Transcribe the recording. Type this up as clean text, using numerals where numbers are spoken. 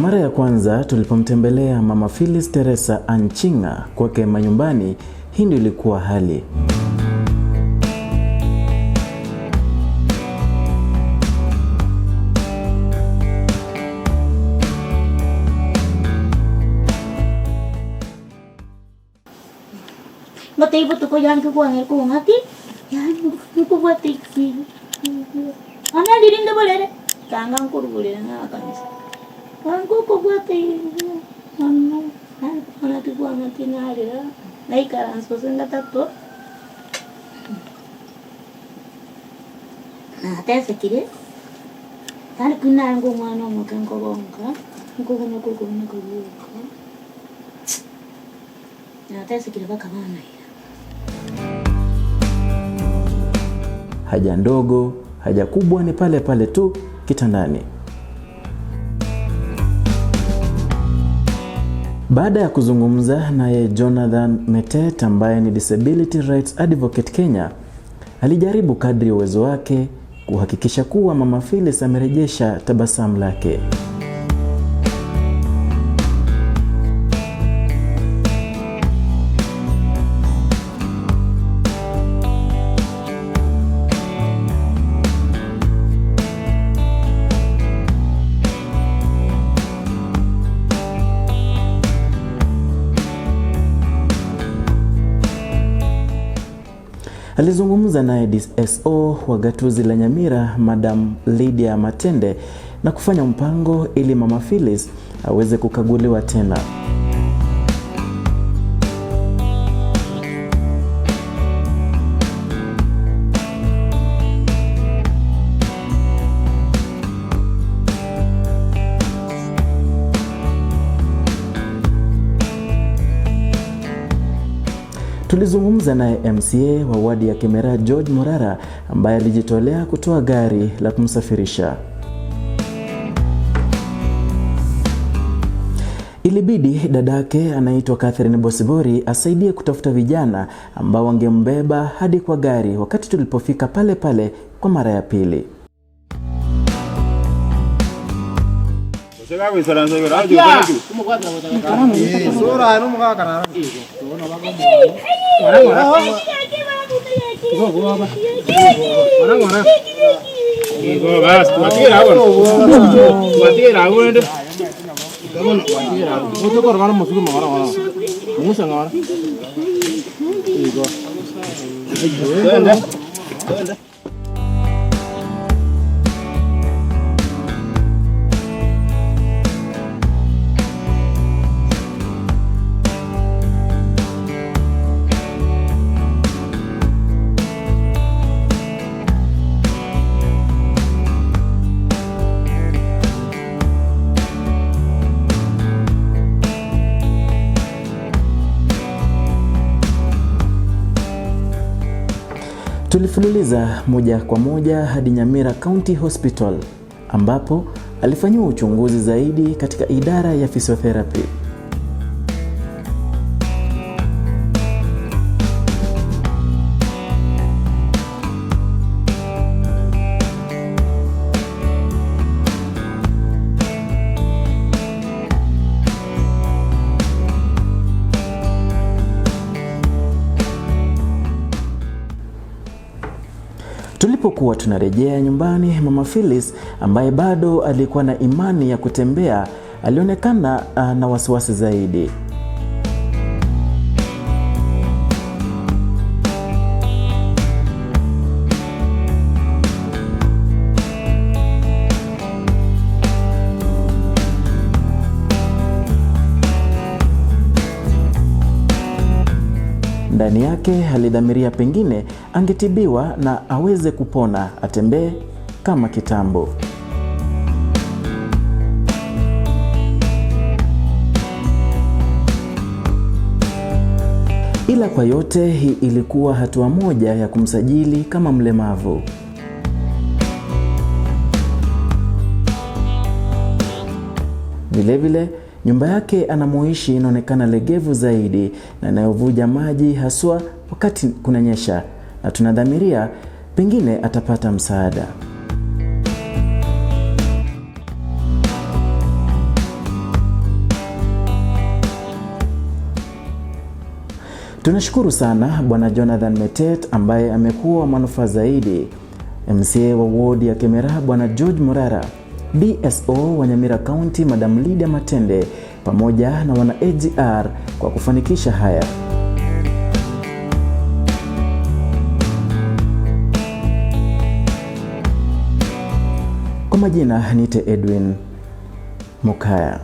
mara ya kwanza tulipomtembelea Mama Phyllis Teresa Anchinga kwake manyumbani, hii ndio ilikuwa hali. Matibo to ko yan ko ang ko ngati. Yan ko batik ki. Ana diring da boleh. Tangang ko boleh na kanis. Angko ko batik. Ana tu ko ngati na ada. Nai karan so sen gata to. Nah, tes sekire. Tan kunna angko mano makan ko bongka. Ko ko na ko. Nah, tes sekire ba kamana. Haja ndogo, haja kubwa ni pale pale tu kitandani. Baada ya kuzungumza naye Jonathan Metet ambaye ni Disability Rights Advocate Kenya, alijaribu kadri uwezo wake kuhakikisha kuwa Mama Phyllis amerejesha tabasamu lake. Alizungumza naye DSO wa gatuzi la Nyamira, Madam Lydia Matende, na kufanya mpango ili Mama Phyllis aweze kukaguliwa tena. Tulizungumza naye MCA wa wadi ya Kemera George Morara ambaye alijitolea kutoa gari la kumsafirisha. Ilibidi dadake anaitwa Catherine Bosibori asaidie kutafuta vijana ambao wangembeba hadi kwa gari wakati tulipofika pale pale kwa mara ya pili. Tulifululiza moja kwa moja hadi Nyamira County Hospital ambapo alifanyiwa uchunguzi zaidi katika idara ya physiotherapy. Tulipokuwa tunarejea nyumbani, Mama Phyllis ambaye bado alikuwa na imani ya kutembea alionekana na wasiwasi zaidi. Ndani yake alidhamiria pengine angetibiwa na aweze kupona, atembee kama kitambo. Ila kwa yote hii ilikuwa hatua moja ya kumsajili kama mlemavu. Vilevile nyumba yake anamoishi inaonekana legevu zaidi na inayovuja maji haswa wakati kunanyesha, na tunadhamiria pengine atapata msaada. Tunashukuru sana Bwana Jonathan Metet ambaye amekuwa manufaa zaidi, MCA wa ward ya Kemera Bwana George Morara, DSO wa Nyamira County Madam Lydia Matende, pamoja na wana AGR kwa kufanikisha haya. Kwa majina niite Edwin Mukaya.